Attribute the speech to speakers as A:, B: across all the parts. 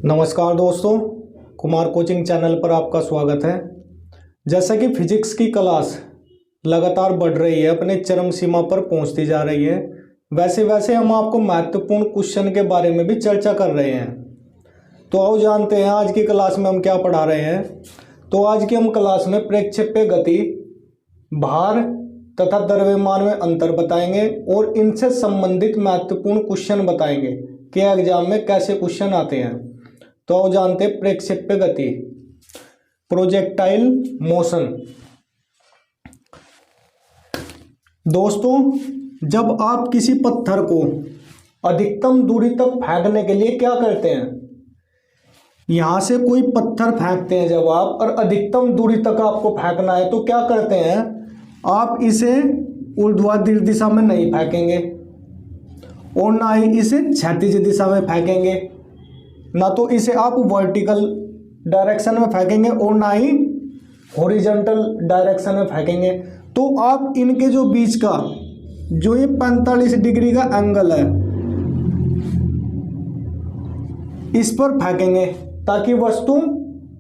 A: नमस्कार दोस्तों, Kumar coaching channel पर आपका स्वागत है। जैसा कि फिजिक्स की क्लास लगातार बढ़ रही है, अपने चरम सीमा पर पहुंचती जा रही है, वैसे वैसे हम आपको महत्वपूर्ण क्वेश्चन के बारे में भी चर्चा कर रहे हैं। तो आओ जानते हैं आज की क्लास में हम क्या पढ़ा रहे हैं। तो आज की हम क्लास में प्रक्षेप्य गति, भार तथा द्रव्यमान में अंतर बताएंगे और इनसे संबंधित महत्वपूर्ण क्वेश्चन बताएंगे कि एग्जाम में कैसे क्वेश्चन आते हैं। तो आओ जानते हैं प्रक्षेप्य गति, प्रोजेक्टाइल मोशन। दोस्तों, जब आप किसी पत्थर को अधिकतम दूरी तक फेंकने के लिए क्या करते हैं, यहां से कोई पत्थर फेंकते हैं जब आप, और अधिकतम दूरी तक आपको फेंकना है तो क्या करते हैं, आप इसे ऊर्ध्वाधर दिशा में नहीं फेंकेंगे और ना ही इसे क्षैतिज दिशा में फेंकेंगे, ना तो इसे आप वर्टिकल डायरेक्शन में फेंकेंगे और ना ही हॉरिजॉन्टल डायरेक्शन में फेंकेंगे। तो आप इनके जो बीच का जो ये 45 डिग्री का एंगल है, इस पर फेंकेंगे ताकि वस्तु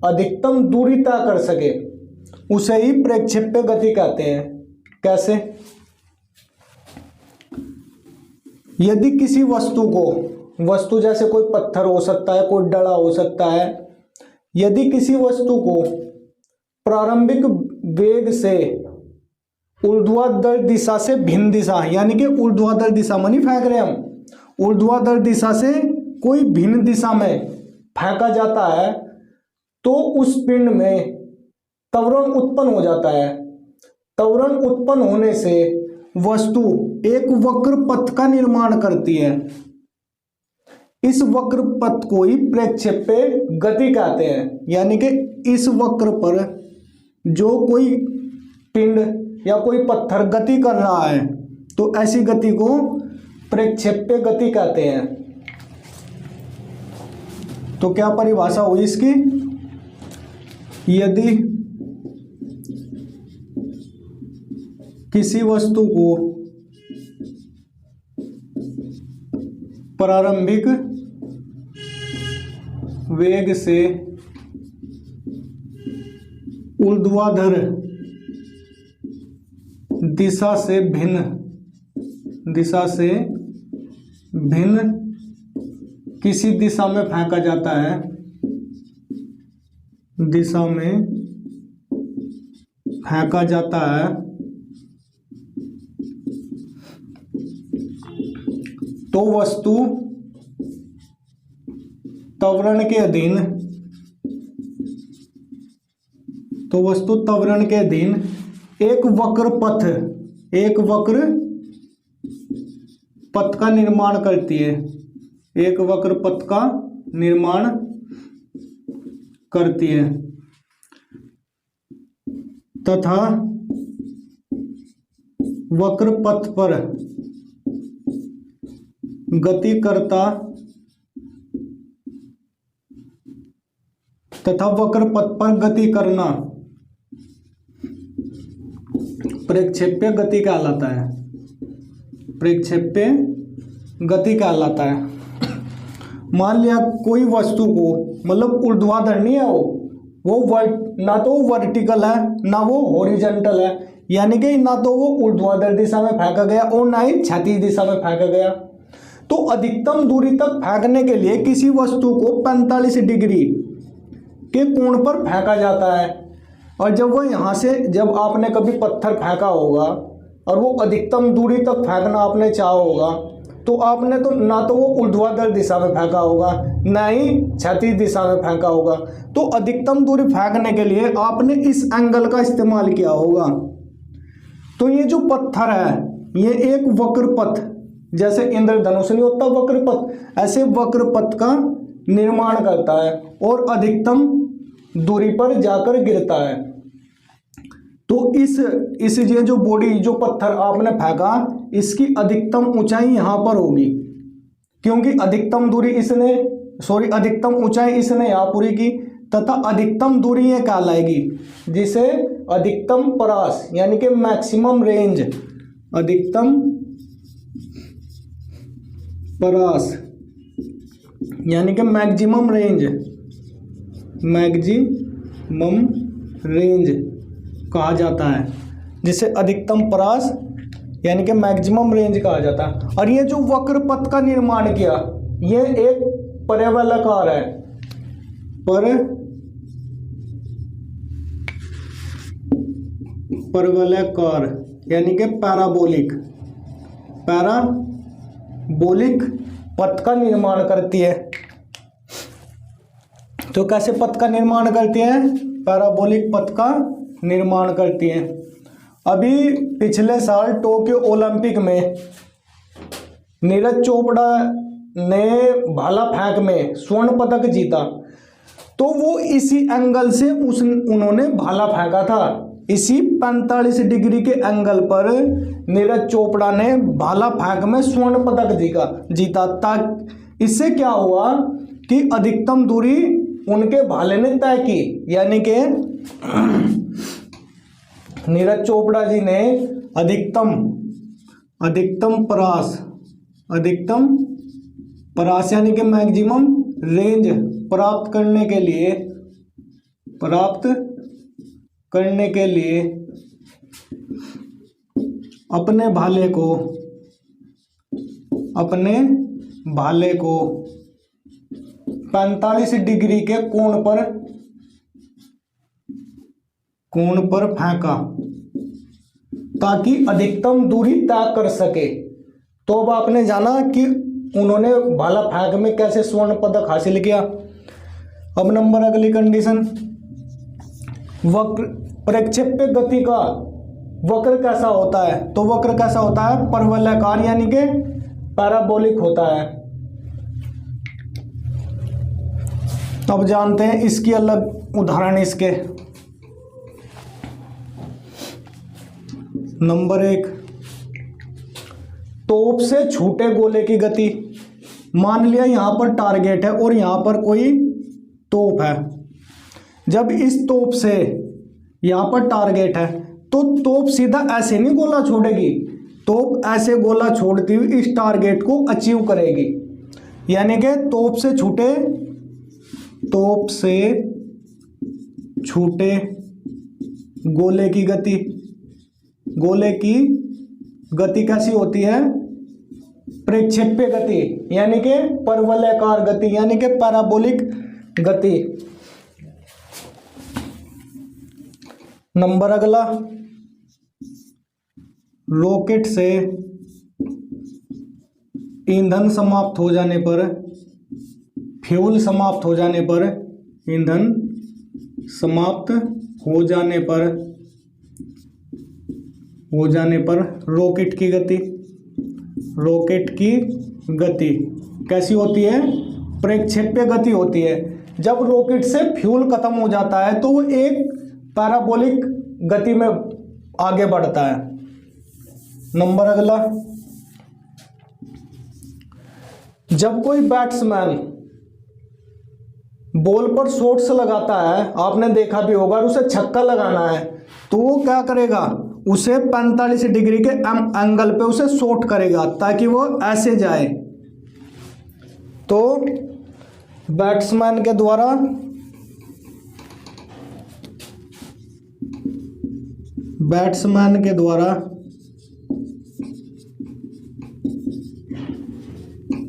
A: अधिकतम दूरी तय कर सके। उसे ही प्रक्षेप्य गति कहते हैं। कैसे? यदि किसी वस्तु जैसे कोई पत्थर हो सकता है, कोई डला हो सकता है, यदि किसी वस्तु को प्रारंभिक वेग से ऊर्ध्वाधर दिशा से भिन्न दिशा, यानी कि ऊर्ध्वाधर दिशा में नहीं फेंक रहे हम, ऊर्ध्वाधर दिशा से कोई भिन्न दिशा में फेंका जाता है तो उस पिंड में त्वरण उत्पन्न हो जाता है। त्वरण उत्पन्न होने से वस्तु एक वक्र पथ का निर्माण करती है। इस वक्र पथ को ही प्रक्षेप्य गति कहते हैं। यानी कि इस वक्र पर जो कोई पिंड या कोई पत्थर गति कर रहा है तो ऐसी गति को प्रक्षेप्य गति कहते हैं। तो क्या परिभाषा हुई इसकी? यदि किसी वस्तु को प्रारंभिक वेग से ऊर्ध्वाधर दिशा से भिन्न किसी दिशा में फेंका जाता है, तो वस्तु त्वरण के अधीन एक वक्र पथ का निर्माण करती है, तथा वक्र पथ पर गति करना प्रक्षेप्य गति कहलाता है। मान लिया कोई वस्तु को, मतलब ऊर्ध्वाधर नहीं है वो ना तो वर्टिकल है ना वो हॉरिजॉन्टल है, यानी कि ना तो वो ऊर्ध्वाधर दिशा में फेंका गया और ना ही क्षैतिज दिशा में फेंका गया। तो अधिकतम दूरी तक फेंकने के लिए किसी वस्तु को 45 डिग्री के कोण पर फेंका जाता है। और जब आपने कभी पत्थर फेंका होगा और वो अधिकतम दूरी तक फेंकना आपने चाहा होगा तो आपने तो ना तो वो ऊर्ध्वाधर दिशा में फेंका होगा ना ही क्षैतिज दिशा में फेंका होगा। तो अधिकतम दूरी फेंकने के लिए आपने इस एंगल का इस्तेमाल किया होगा। तो ये जो पत्थर है ये एक वक्र पथ, जैसे इंद्रधनुष नहीं होता वक्र पथ, ऐसे वक्र पथ का निर्माण करता है और अधिकतम दूरी पर जाकर गिरता है। तो इस ये जो बॉडी, जो पत्थर आपने फेंका, इसकी अधिकतम ऊंचाई यहां पर होगी, क्योंकि अधिकतम ऊंचाई इसने यहां पूरी की, तथा अधिकतम दूरी ये कहलाएगी जिसे अधिकतम परास यानी कि मैक्सिमम रेंज, अधिकतम परास यानी कि मैक्सिमम रेंज, मैक्सिमम रेंज कहा जाता है, जिसे अधिकतम परास यानी कि मैक्सिमम रेंज कहा जाता है। और ये जो वक्र पथ का निर्माण किया, ये एक परवलयाकार है, परवलयाकार यानी कि पैराबोलिक पथ का निर्माण करती है। तो कैसे पथ का निर्माण करती है? पैराबोलिक पथ का निर्माण करती है। अभी पिछले साल टोक्यो ओलंपिक में नीरज चोपड़ा ने भाला फेंक में स्वर्ण पदक जीता, तो वो इसी एंगल से उन्होंने भाला फेंका था। इसी 45 डिग्री के एंगल पर नीरज चोपड़ा ने भाला फेंक में स्वर्ण पदक जीता। ताकि इससे क्या हुआ कि अधिकतम दूरी उनके भाले ने तय की, यानी कि नीरज चोपड़ा जी ने अधिकतम परास यानी कि मैक्सिमम रेंज प्राप्त करने के लिए अपने भाले को 45 डिग्री के कोण पर फेंका ताकि अधिकतम दूरी तय कर सके। तो अब आपने जाना कि उन्होंने भाला फेंक में कैसे स्वर्ण पदक हासिल किया। अब नंबर अगली कंडीशन, वक्र प्रक्षेप्य गति का वक्र कैसा होता है? तो वक्र कैसा होता है? परवलयाकार यानी कि पैराबोलिक होता है। अब जानते हैं इसकी अलग उदाहरण। इसके नंबर 1, तोप से छूटे गोले की गति। मान लिया यहां पर टारगेट है और यहां पर कोई तोप है। जब इस तोप से यहां पर टारगेट है तो तोप सीधा ऐसे नहीं गोला छोड़ेगी, तोप ऐसे गोला छोड़ती हुई इस टारगेट को अचीव करेगी। यानी कि तोप से छूटे गोले की गति कैसी होती है? प्रक्षेप्य गति यानी कि परवलयाकार गति यानी कि पैराबोलिक गति। नंबर अगला, रॉकेट से ईंधन समाप्त हो जाने पर, फ्यूल समाप्त हो जाने पर, ईंधन समाप्त हो जाने पर रॉकेट की गति कैसी होती है? प्रक्षेप्य गति होती है। जब रॉकेट से फ्यूल खत्म हो जाता है तो वो एक पैराबोलिक गति में आगे बढ़ता है। नंबर अगला, जब कोई बैट्समैन बॉल पर शॉट्स लगाता है, आपने देखा भी होगा, और उसे छक्का लगाना है तो वो क्या करेगा? उसे 45 डिग्री के एंगल पे उसे शॉट करेगा ताकि वो ऐसे जाए। तो बैट्समैन के द्वारा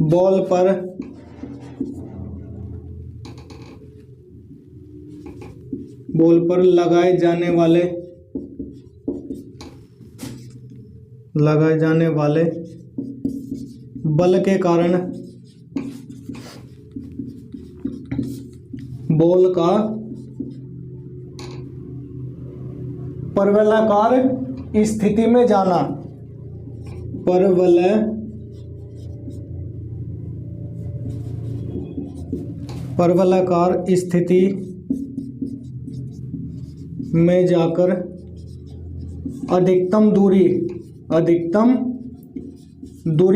A: बॉल पर लगाए जाने वाले बल के कारण बॉल का परवलयाकार स्थिति में जाना, परवलयाकार स्थिति में जाकर अधिकतम दूरी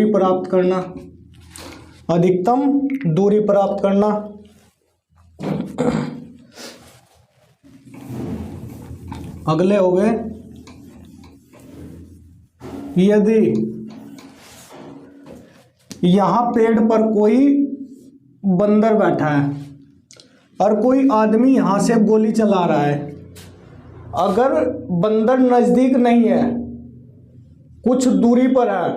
A: प्राप्त करना। अगले हो गए, यदि यहां पेड़ पर कोई बंदर बैठा है और कोई आदमी यहाँ से गोली चला रहा है। अगर बंदर नज़दीक नहीं है, कुछ दूरी पर है,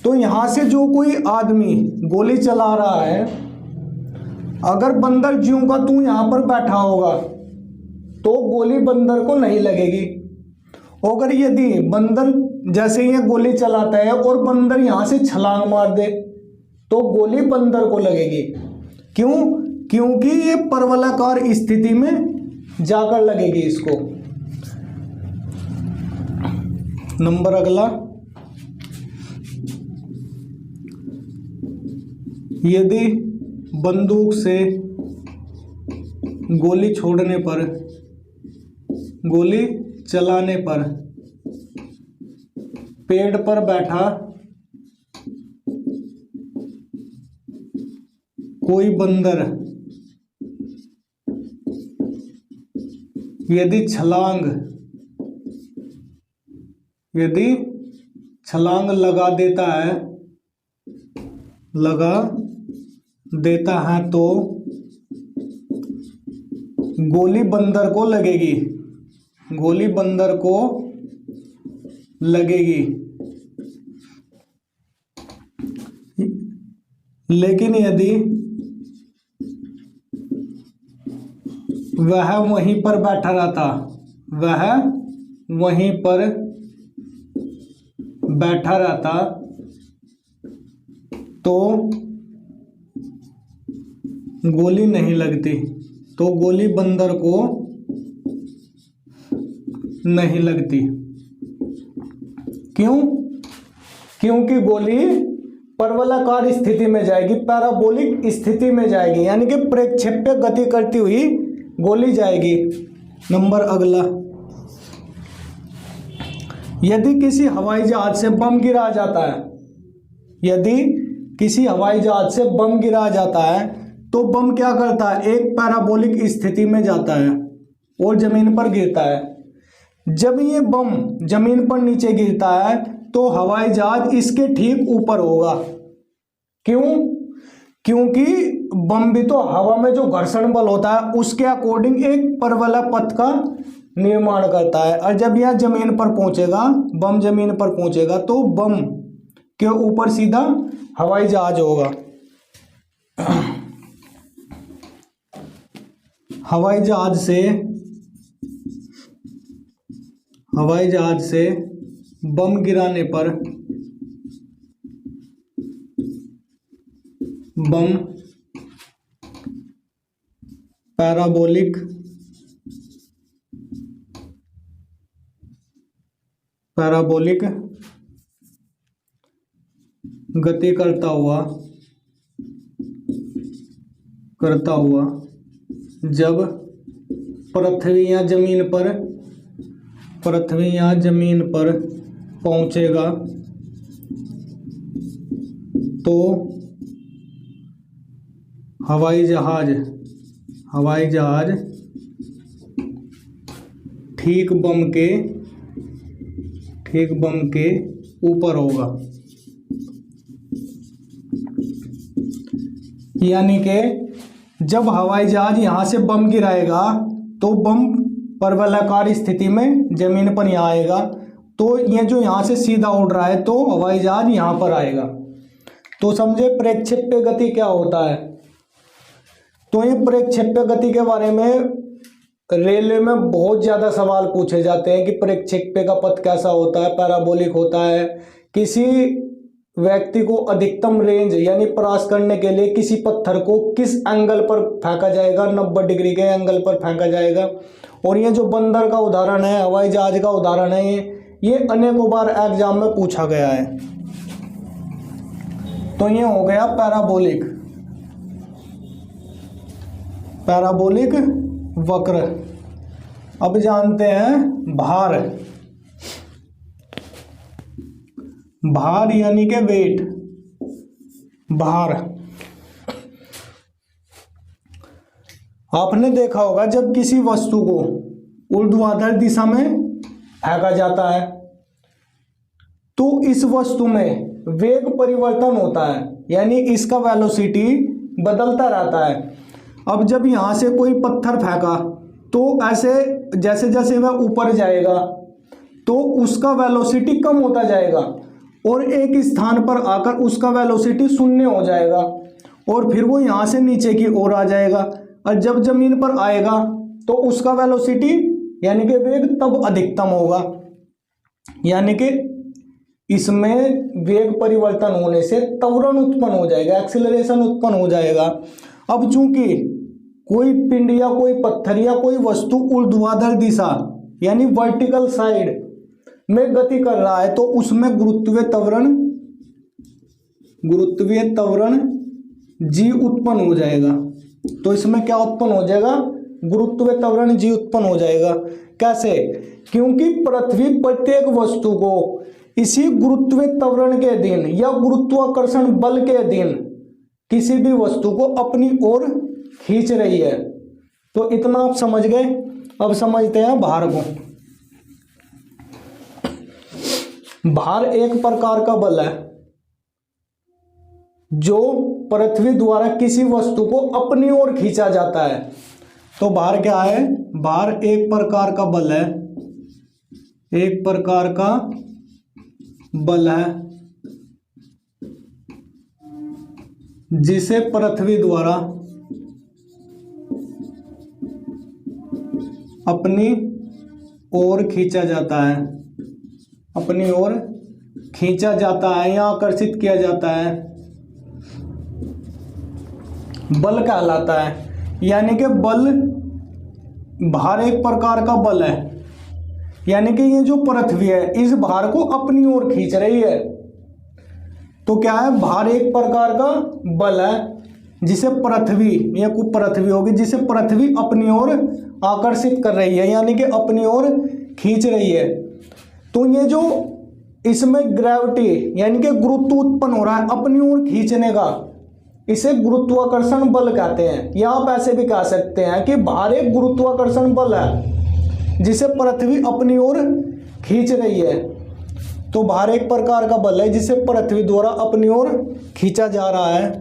A: तो यहाँ से जो कोई आदमी गोली चला रहा है, अगर बंदर ज्यों का तू यहाँ पर बैठा होगा तो गोली बंदर को नहीं लगेगी। अगर यदि बंदर जैसे ही गोली चलाता है और बंदर यहाँ से छलांग मार दे तो गोली बंदर को लगेगी। क्यों? क्योंकि ये परवलयाकार स्थिति में जाकर लगेगी इसको। नंबर अगला, यदि बंदूक से गोली छोड़ने पर, गोली चलाने पर पेड़ पर बैठा कोई बंदर यदि छलांग लगा देता है तो गोली बंदर को लगेगी, गोली बंदर को लगेगी। लेकिन यदि वह वहीं पर बैठा रहता, वह वहीं पर बैठा रहता तो गोली नहीं लगती, तो गोली बंदर को नहीं लगती। क्यों? क्योंकि गोली परवलयाकार स्थिति में जाएगी, पैराबोलिक स्थिति में जाएगी, यानी कि प्रक्षेप्य गति करती हुई गोली जाएगी। नंबर अगला, यदि किसी हवाई जहाज से बम गिराया जाता है, यदि किसी हवाई जहाज से बम गिराया जाता है तो बम क्या करता है? एक पैराबोलिक स्थिति में जाता है और जमीन पर गिरता है। जब ये बम जमीन पर नीचे गिरता है तो हवाई जहाज इसके ठीक ऊपर होगा। क्यों? क्योंकि बम भी तो हवा में जो घर्षण बल होता है उसके अकॉर्डिंग एक परवलय पथ का निर्माण करता है, और जब यह जमीन पर पहुंचेगा, बम जमीन पर पहुंचेगा तो बम के ऊपर सीधा हवाई जहाज होगा। हवाई जहाज से बम गिराने पर बम पैराबोलिक गति करता हुआ जब पृथ्वी या जमीन पर पहुंचेगा तो हवाई जहाज ठीक बम के ऊपर होगा। यानी कि जब हवाई जहाज यहाँ से बम गिराएगा तो बम परवलयाकार स्थिति में जमीन पर यहाँ आएगा, तो ये जो यहाँ से सीधा उड़ रहा है तो हवाई जहाज यहाँ पर आएगा। तो समझे प्रक्षेप्य गति क्या होता है। तो ये प्रक्षेप्य गति के बारे में रेलवे में बहुत ज़्यादा सवाल पूछे जाते हैं कि प्रक्षेप्य का पथ कैसा होता है, पैराबोलिक होता है। किसी व्यक्ति को अधिकतम रेंज यानी प्रयास करने के लिए किसी पत्थर को किस एंगल पर फेंका जाएगा, 90 डिग्री के एंगल पर फेंका जाएगा। और ये जो बंदर का उदाहरण है, हवाई जहाज का उदाहरण है, ये अनेकों बार एग्जाम में पूछा गया है। तो ये हो गया पैराबोलिक वक्र। अब जानते हैं भार यानी कि वेट, भार। आपने देखा होगा जब किसी वस्तु को ऊर्ध्वाधर दिशा में फेंका जाता है तो इस वस्तु में वेग परिवर्तन होता है, यानी इसका वेलोसिटी बदलता रहता है। अब जब यहाँ से कोई पत्थर फेंका तो ऐसे जैसे जैसे वह ऊपर जाएगा तो उसका वेलोसिटी कम होता जाएगा और एक स्थान पर आकर उसका वेलोसिटी शून्य हो जाएगा और फिर वो यहाँ से नीचे की ओर आ जाएगा और जब जमीन पर आएगा तो उसका वेलोसिटी यानी कि वेग तब अधिकतम होगा। यानी कि इसमें वेग परिवर्तन होने से त्वरण उत्पन्न हो जाएगा, एक्सीलरेशन उत्पन्न हो जाएगा। अब चूंकि कोई पिंड या कोई पत्थर या कोई वस्तु ऊर्ध्वाधर दिशा यानी वर्टिकल साइड में गति कर रहा है तो उसमें गुरुत्वीय त्वरण जी उत्पन्न हो जाएगा। तो इसमें क्या उत्पन्न हो जाएगा? गुरुत्वीय त्वरण जी उत्पन्न हो जाएगा। कैसे? क्योंकि पृथ्वी प्रत्येक वस्तु को इसी गुरुत्वीय त्वरण के अधीन या गुरुत्वाकर्षण बल के अधीन किसी भी वस्तु को अपनी ओर खींच रही है। तो इतना आप समझ गए। अब समझते हैं भार को। भार एक प्रकार का बल है जो पृथ्वी द्वारा किसी वस्तु को अपनी ओर खींचा जाता है। तो भार क्या है? भार एक प्रकार का बल है, एक प्रकार का बल है जिसे पृथ्वी द्वारा अपनी ओर खींचा जाता है, अपनी ओर खींचा जाता है या आकर्षित किया जाता है, बल कहलाता है। यानी कि बल, भार एक प्रकार का बल है, यानी कि ये जो पृथ्वी है इस भार को अपनी ओर खींच रही है। तो क्या है? भार एक प्रकार का बल है जिसे पृथ्वी या कुछ पृथ्वी होगी जिसे पृथ्वी अपनी ओर आकर्षित कर रही है, यानी कि अपनी ओर खींच रही है। तो ये जो इसमें ग्रेविटी यानी कि गुरुत्व उत्पन्न हो रहा है अपनी ओर खींचने का, इसे गुरुत्वाकर्षण बल कहते हैं। या आप ऐसे भी कह सकते हैं कि भार एक गुरुत्वाकर्षण बल है जिसे पृथ्वी अपनी ओर खींच रही है। तो भार एक प्रकार का बल है जिसे पृथ्वी द्वारा अपनी ओर खींचा जा रहा है।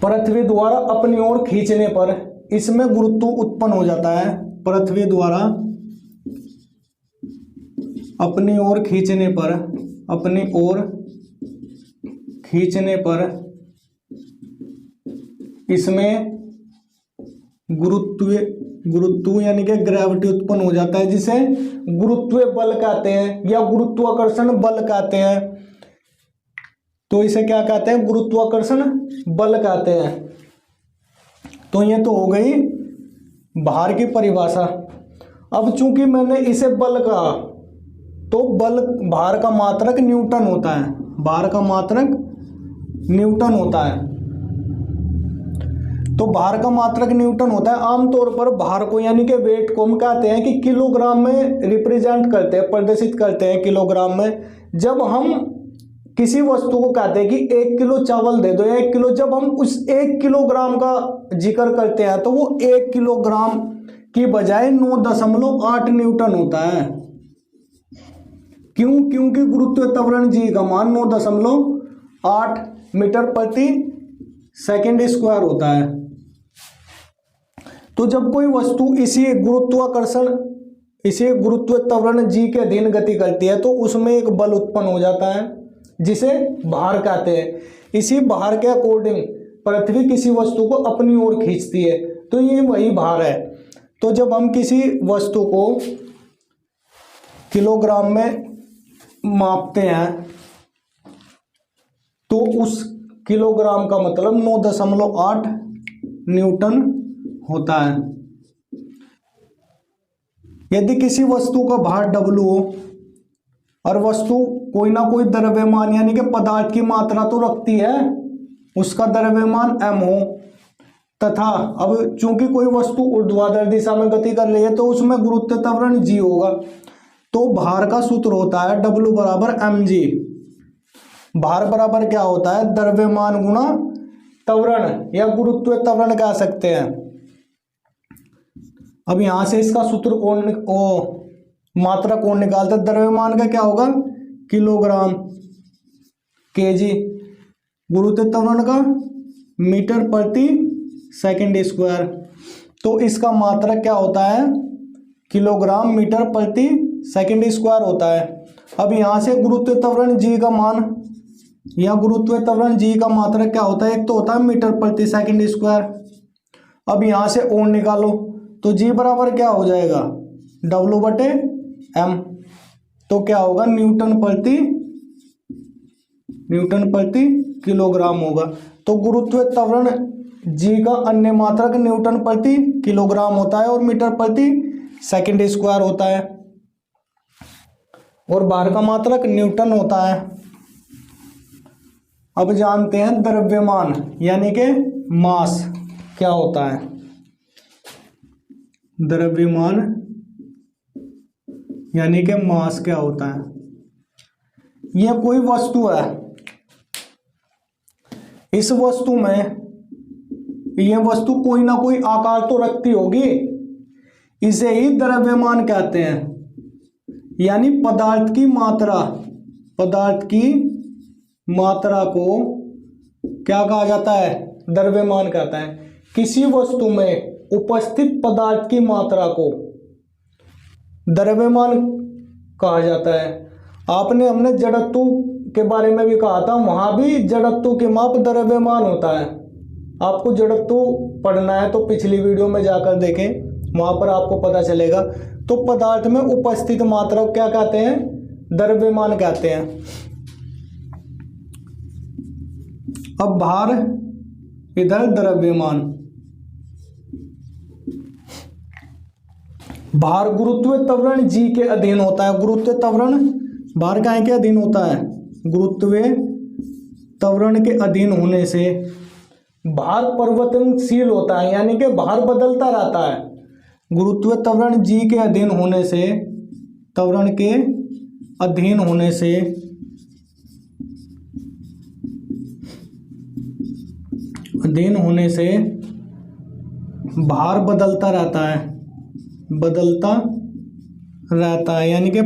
A: पृथ्वी द्वारा अपनी ओर खींचने पर इसमें गुरुत्व उत्पन्न हो जाता है। पृथ्वी द्वारा अपनी ओर खींचने पर, अपनी ओर खींचने पर इसमें गुरुत्व यानी कि ग्रेविटी उत्पन्न हो जाता है जिसे गुरुत्वीय बल कहते हैं या गुरुत्वाकर्षण बल कहते हैं। तो इसे क्या कहते हैं? गुरुत्वाकर्षण बल कहते हैं। तो ये तो हो गई भार की परिभाषा। अब चूंकि मैंने इसे बल कहा तो बल, भार का मात्रक न्यूटन होता है, भार का मात्रक न्यूटन होता है। तो भार का मात्रक न्यूटन होता है। आमतौर पर भार को यानी कि वेट को हम कहते हैं कि किलोग्राम में रिप्रेजेंट करते हैं, प्रदर्शित करते हैं किलोग्राम में। जब हम किसी वस्तु को कहते हैं कि 1 किलो चावल दे दो या 1 किलो, जब हम उस 1 किलोग्राम का जिक्र करते हैं तो वो 1 किलोग्राम की बजाय 9.8 न्यूटन होता है। क्यों? क्योंकि गुरुत्व त्वरण जी का मान 9.8 मीटर प्रति सेकेंड स्क्वायर होता है। तो जब कोई वस्तु इसी गुरुत्व त्वरण जी के अधीन गति करती है तो उसमें एक बल उत्पन्न हो जाता है जिसे भार कहते हैं। इसी भार के अकॉर्डिंग पृथ्वी किसी वस्तु को अपनी ओर खींचती है, तो ये वही भार है। तो जब हम किसी वस्तु को किलोग्राम में मापते हैं तो उस किलोग्राम का मतलब 9.8 न्यूटन होता है। यदि किसी वस्तु का भार W हो और वस्तु कोई ना कोई द्रव्यमान यानी कि पदार्थ की मात्रा तो रखती है, उसका द्रव्यमान m हो, तथा अब चूंकि कोई वस्तु ऊर्ध्वाधर दिशा में गति कर रही है तो उसमें गुरुत्व त्वरण g होगा। तो भार का सूत्र होता है W बराबर mg। भार बराबर क्या होता है? द्रव्यमान गुणा त्वरण या गुरुत्व त्वरण कह सकते हैं। अब यहां से इसका सूत्र मात्रा कौन निकालता है? द्रव्यमान का क्या होगा? Kilogram, KG. गुरुत्व त्वरण का मीटर प्रति सेकंड स्क्वायर। तो इसका मात्रक क्या होता है, किलोग्राम मीटर प्रति सेकंड स्क्वायर होता है। अब यहाँ से गुरुत्व त्वरण जी का मान, या गुरुत्व त्वरण जी का मात्रक क्या होता है, एक तो होता है मीटर प्रति सेकंड स्क्वायर। अब यहाँ से ओम निकालो तो जी बराबर क्या हो जाएगा, W/m। तो क्या होगा, न्यूटन प्रति किलोग्राम होगा। तो गुरुत्व त्वरण जी का अन्य मात्रक न्यूटन प्रति किलोग्राम होता है और मीटर प्रति सेकंड स्क्वायर होता है, और बाहर का मात्रक न्यूटन होता है। अब जानते हैं द्रव्यमान यानी कि मास क्या होता है। द्रव्यमान यानी कि मास क्या होता है। यह कोई वस्तु है, इस वस्तु में यह वस्तु कोई ना कोई आकार तो रखती होगी, इसे ही द्रव्यमान कहते हैं। यानी पदार्थ की मात्रा को क्या कहा जाता है, द्रव्यमान कहता है। किसी वस्तु में उपस्थित पदार्थ की मात्रा को द्रव्यमान कहा जाता है। हमने जड़त्व के बारे में भी कहा था, वहां भी जड़त्व के माप द्रव्यमान होता है। आपको जड़त्व पढ़ना है तो पिछली वीडियो में जाकर देखें, वहां पर आपको पता चलेगा। तो पदार्थ में उपस्थित मात्रा को क्या कहते हैं, द्रव्यमान कहते हैं। अब भार, इधर द्रव्यमान। भार गुरुत्व त्वरण जी के अधीन होता है। गुरुत्व त्वरण भार काय के अधीन होता है, गुरुत्व त्वरण के अधीन होने से भार परिवर्तनशील होता है, यानी कि भार बदलता रहता है। गुरुत्व त्वरण जी के अधीन होने से, त्वरण के अधीन होने से भार बदलता रहता है, यानी कि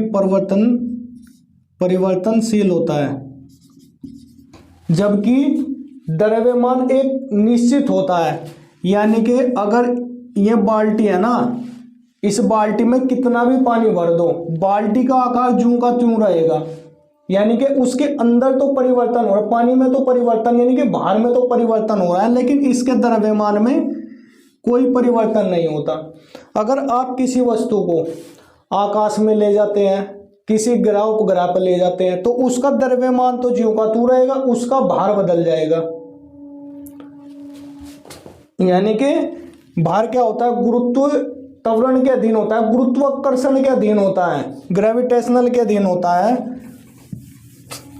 A: परिवर्तनशील होता है। जबकि द्रव्यमान एक निश्चित होता है, यानी कि अगर ये बाल्टी है ना, इस बाल्टी में कितना भी पानी भर दो, बाल्टी का आकार ज्यों का त्यों रहेगा। यानी कि उसके अंदर तो परिवर्तन हो रहा है, पानी में तो परिवर्तन, यानी कि भार में तो परिवर्तन हो रहा है, लेकिन इसके द्रव्यमान में कोई परिवर्तन नहीं होता। अगर आप किसी वस्तु को आकाश में ले जाते हैं, किसी ग्रह उपग्रह पर ले जाते हैं, तो उसका द्रव्यमान तो ज्यों का त्यों रहेगा, उसका भार बदल जाएगा। यानी कि भार क्या होता है, गुरुत्व त्वरण के अधीन होता है, गुरुत्वाकर्षण के अधीन होता है, ग्रेविटेशनल के अधीन होता है।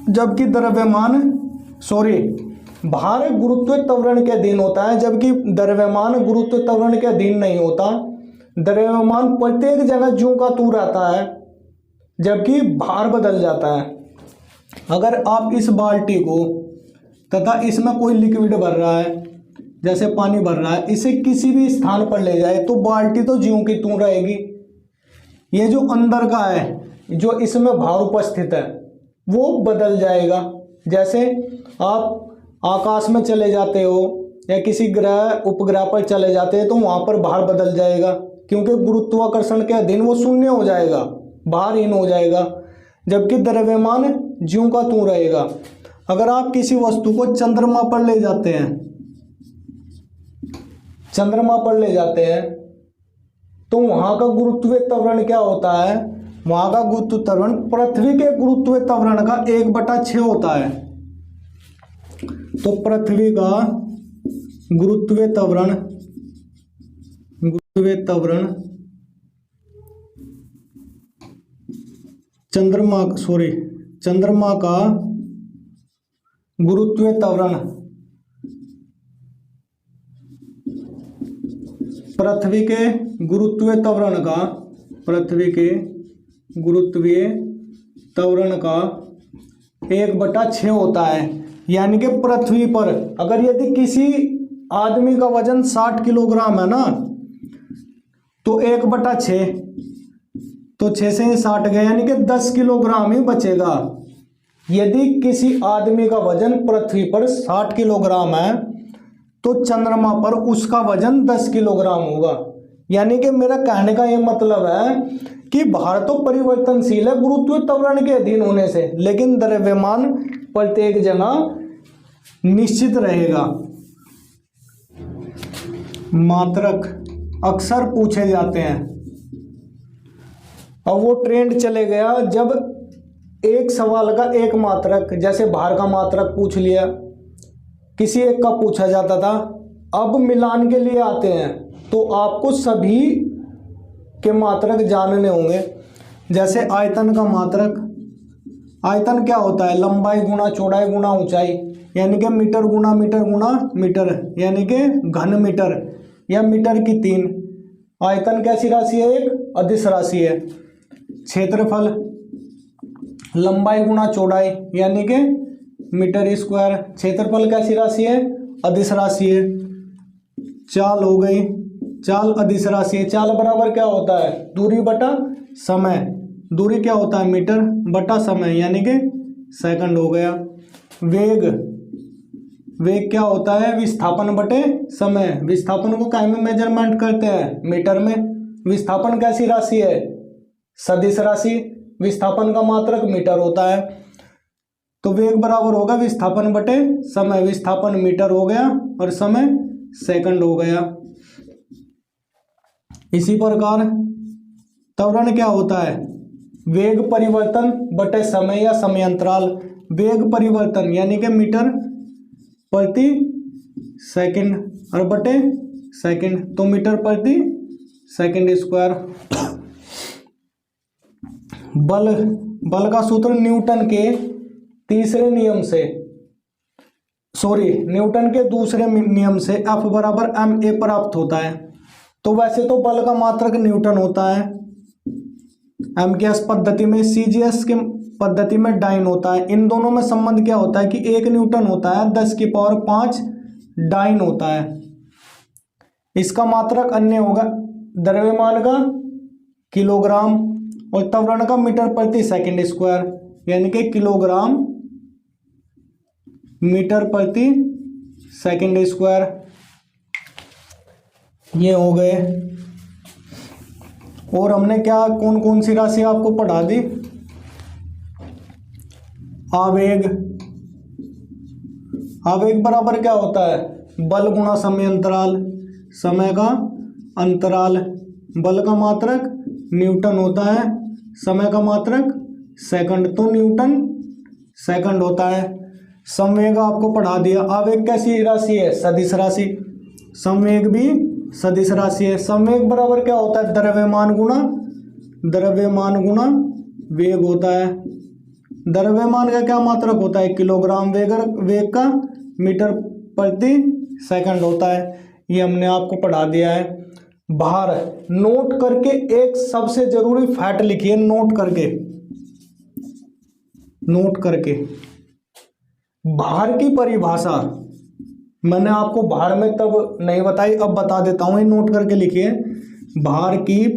A: जबकि भार गुरुत्व त्वरण के अधीन होता है, जबकि द्रव्यमान गुरुत्व त्वरण के अधीन नहीं होता। द्रव्यमान प्रत्येक जगह ज्यों का त्यों रहता है, जबकि भार बदल जाता है। अगर आप इस बाल्टी को तथा इसमें कोई लिक्विड भर रहा है, जैसे पानी भर रहा है, इसे किसी भी स्थान पर ले जाए तो बाल्टी तो ज्यों की त्यों रहेगी। ये जो अंदर का है, जो इसमें भार उपस्थित है, वो बदल जाएगा। जैसे आप आकाश में चले जाते हो या किसी ग्रह उपग्रह पर चले जाते हैं, तो वहां पर भार बदल जाएगा, क्योंकि गुरुत्वाकर्षण के अधीन वो शून्य हो जाएगा, भारहीन हो जाएगा। जबकि द्रव्यमान ज्यों का त्यों रहेगा। अगर आप किसी वस्तु को चंद्रमा पर ले जाते हैं, तो वहां का गुरुत्व त्वरण क्या होता है, वहां का गुरुत्व त्वरण पृथ्वी के गुरुत्व त्वरण का 1/6 होता है। तो पृथ्वी का गुरुत्व त्वरण चंद्रमा का गुरुत्व त्वरण पृथ्वी के गुरुत्व त्वरण का 1/6 होता है। यानी कि पृथ्वी पर अगर यदि किसी आदमी का वजन 60 किलोग्राम है ना, तो 1/6, तो 6 से 60 गए, यानी कि 10 किलोग्राम ही बचेगा। यदि किसी आदमी का वजन पृथ्वी पर 60 किलोग्राम है तो चंद्रमा पर उसका वजन 10 किलोग्राम होगा। यानी कि मेरा कहने का ये मतलब है कि भार तो परिवर्तनशील है गुरुत्व त्वरण के अधीन होने से, लेकिन द्रव्यमान प्रत्येक जगह निश्चित रहेगा। मात्रक अक्सर पूछे जाते हैं। अब वो ट्रेंड चले गया जब एक सवाल का एक मात्रक, जैसे भार का मात्रक पूछ लिया, किसी एक का पूछा जाता था। अब मिलान के लिए आते हैं तो आपको सभी के मात्रक जानने होंगे। जैसे आयतन का मात्रक, आयतन क्या होता है? लंबाई गुना चौड़ाई गुना ऊंचाई, यानी कि मीटर गुना मीटर, यानी कि घन मीटर या मीटर की 3। आयतन कैसी राशि है? एक अदिश राशि है। क्षेत्रफल लंबाई गुना चौड़ाई यानी कि मीटर स्क्वायर। क्षेत्रफल कैसी राशि है? अदिश राशि है। चाल हो गई, चाल अदिश राशि है। चाल बराबर क्या होता है? दूरी बटा समय। दूरी क्या होता है? मीटर बटा समय यानी कि सेकंड हो गया। वेग, वेग क्या होता है? विस्थापन बटे समय। विस्थापन को काय में मेजरमेंट करते हैं? मीटर में। विस्थापन कैसी राशि है? सदिश राशि। विस्थापन का मात्रक मीटर होता है। तो वेग बराबर होगा विस्थापन बटे समय। विस्थापन मीटर हो गया और समय सेकंड हो गया। इसी प्रकार त्वरण क्या होता है? वेग परिवर्तन बटे समय या समयांतराल। वेग परिवर्तन यानी कि मीटर प्रति सेकंड और बटे सेकंड, तो मीटर प्रति सेकंड स्क्वायर। बल, बल का सूत्र न्यूटन के तीसरे नियम से, न्यूटन के दूसरे नियम से F बराबर ma प्राप्त होता है। तो वैसे तो बल का मात्रक न्यूटन होता है MKS पद्धति में, CGS की पद्धति में डाइन होता है। इन दोनों में संबंध क्या होता है कि 1 न्यूटन होता है 10 की पावर 5 डाइन होता है। इसका मात्रक अन्य होगा द्रव्यमान का किलोग्राम और त्वरण का मीटर प्रति सेकंड स्क्वायर, यानी कि किलोग्राम मीटर प्रति सेकंड स्क्वायर। ये हो गए। और हमने क्या कौन कौन सी राशि आपको पढ़ा दी? आवेग, आवेग बराबर क्या होता है? बल गुणा समय अंतराल। समय का अंतराल, बल का मात्रक न्यूटन होता है, समय का मात्रक सेकंड, तो न्यूटन सेकंड होता है। संवेग आपको पढ़ा दिया। आवेग कैसी राशि है? सदिश राशि। संवेग भी सदिश राशि है। संवेग बराबर क्या होता है? द्रव्यमान गुणा वेग होता है। द्रव्यमान का क्या मात्रक होता है? किलोग्राम। वेग का मीटर प्रति सेकंड होता है। ये हमने आपको पढ़ा दिया है। भार, नोट करके एक सबसे जरूरी फैक्ट लिखिए, नोट करके भार की परिभाषा मैंने आपको भार में तब नहीं बताई, अब बता देता हूं, नोट करके लिखिए। भार की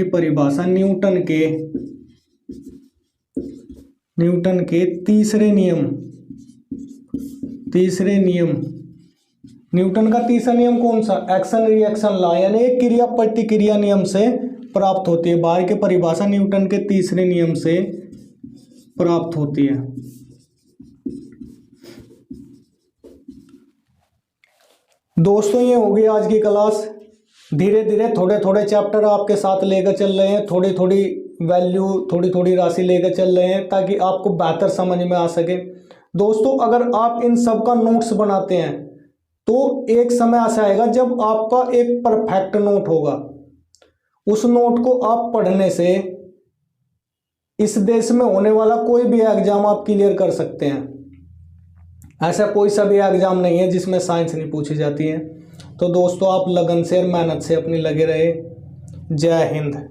A: परिभाषा न्यूटन के तीसरे नियम। न्यूटन का तीसरा नियम कौन सा? एक्शन रिएक्शन लॉ, यानी क्रिया प्रतिक्रिया नियम से प्राप्त होती है। भार की परिभाषा न्यूटन के तीसरे नियम से प्राप्त होती है। दोस्तों ये होगी आज की क्लास। धीरे धीरे थोड़े थोड़े चैप्टर आपके साथ लेकर चल रहे हैं, थोड़ी थोड़ी वैल्यू, थोड़ी थोड़ी राशि लेकर चल रहे हैं ताकि आपको बेहतर समझ में आ सके। दोस्तों अगर आप इन सब का नोट्स बनाते हैं तो एक समय ऐसा आएगा जब आपका एक परफेक्ट नोट होगा। उस नोट को आप पढ़ने से इस देश में होने वाला कोई भी एग्जाम आप क्लियर कर सकते हैं। ऐसा कोई सा भी एग्जाम नहीं है जिसमें साइंस नहीं पूछी जाती है। तो दोस्तों आप लगन से और मेहनत से अपनी लगे रहे। जय हिंद।